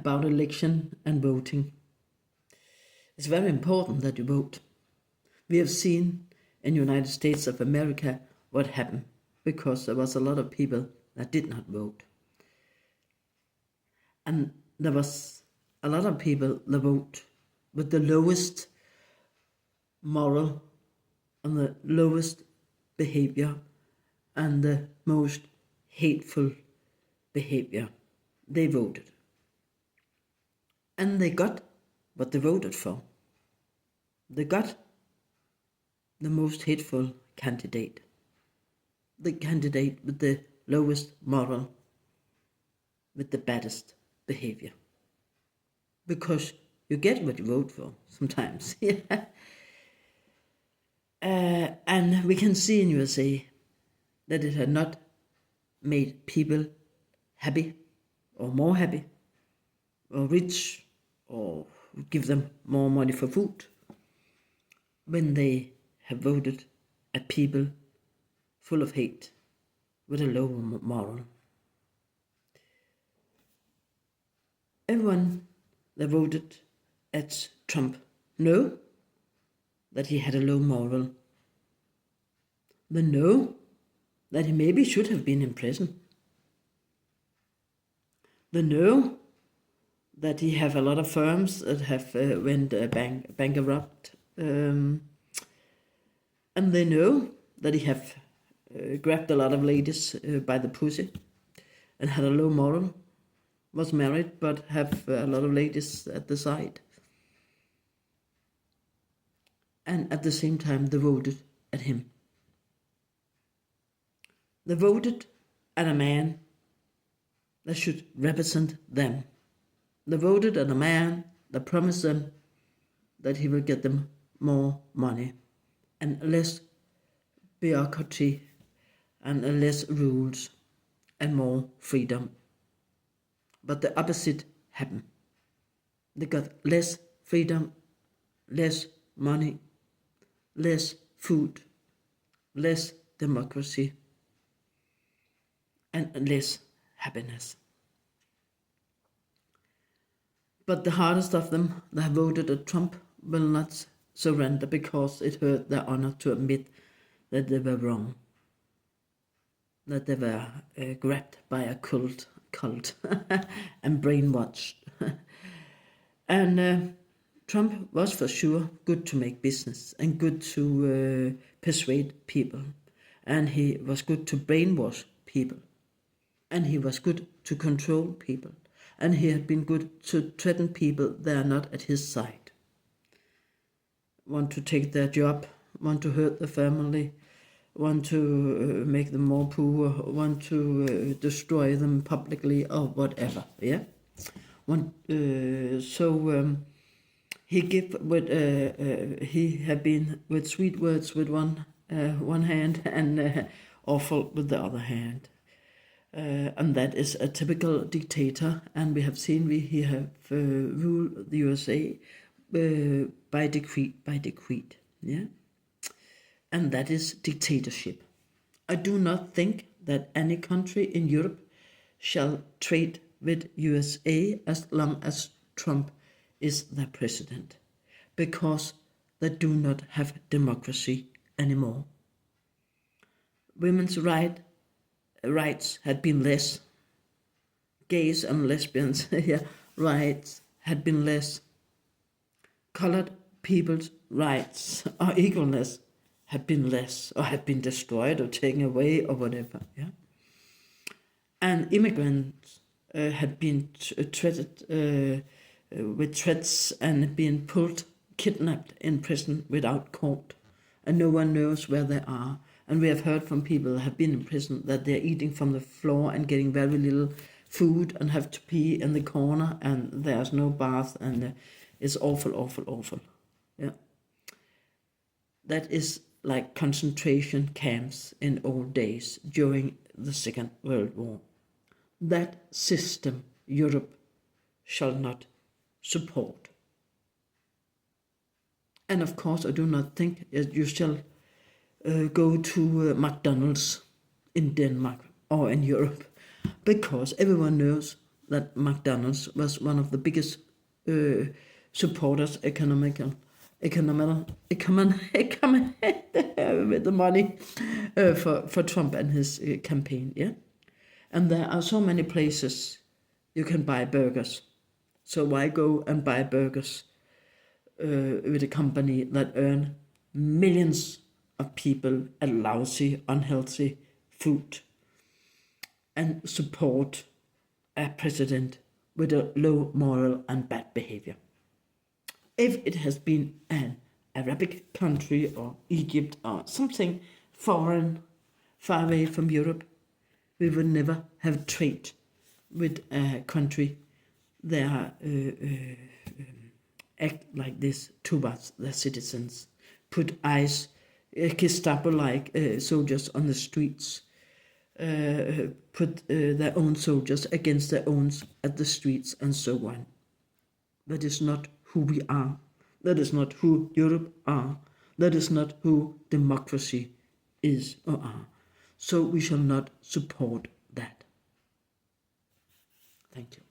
about election and voting. It's very important that you vote. We have seen in the United States of America what happened because there was a lot of people that did not vote. And there was a lot of people that vote with the lowest moral and the lowest behavior and the most hateful behavior. They voted. And they got what they voted for. They got the most hateful candidate. The candidate with the lowest moral, with the baddest behavior. Because you get what you vote for sometimes. And we can see in USA that it had not made people happy or more happy or rich or give them more money for food when they have voted at people full of hate with a low moral. Everyone that voted at Trump know that he had a low moral. They know that he maybe should have been in prison. They know that he have a lot of firms that have went bankrupt, and they know that he have grabbed a lot of ladies by the pussy and had a low moral, was married but have a lot of ladies at the side. And at the same time they voted at him. They voted at a man that should represent them. They voted at a man that promised them that he will get them more money and less bureaucracy and less rules and more freedom. But the opposite happened. They got less freedom, less money, less food, less democracy, and less happiness. But the hardest of them that voted at Trump will not surrender because it hurt their honor to admit that they were wrong, that they were grabbed by a cult and brainwashed. And Trump was for sure good to make business and good to persuade people. And he was good to brainwash people. And he was good to control people. And he had been good to threaten people that are not at his side. Want to take their job, want to hurt the family, want to make them more poor, want to destroy them publicly or whatever. Yeah. He gave with he had been with sweet words with one hand and awful with the other hand. And that is a typical dictator, and we have seen he have ruled the USA by decree, yeah, and that is dictatorship. I do not think that any country in Europe shall trade with USA as long as Trump is their president, because they do not have democracy anymore. Women's rights had been less. Gays and lesbians rights had been less. Colored people's rights or equalness had been less or had been destroyed or taken away or whatever. Yeah. And immigrants had been treated with threats and been kidnapped in prison without court, and no one knows where they are. And we have heard from people that have been in prison that they're eating from the floor and getting very little food and have to pee in the corner and there's no bath and it's awful, awful, awful. Yeah. That is like concentration camps in old days during the Second World War. That system Europe shall not support. And of course I do not think that you shall go to McDonald's in Denmark or in Europe, because everyone knows that McDonald's was one of the biggest supporters with the money for Trump and his campaign, yeah? And there are so many places you can buy burgers. So why go and buy burgers with a company that earn millions of people a lousy, unhealthy food and support a president with a low moral and bad behavior? If it has been an Arabic country or Egypt or something foreign, far away from Europe, we would never have trade with a country that act like this towards their citizens, put ICE, Gestapo-like soldiers on the streets, put their own soldiers against their own at the streets and so on. That is not who we are. That is not who Europe are. That is not who democracy is or are. So we shall not support that. Thank you.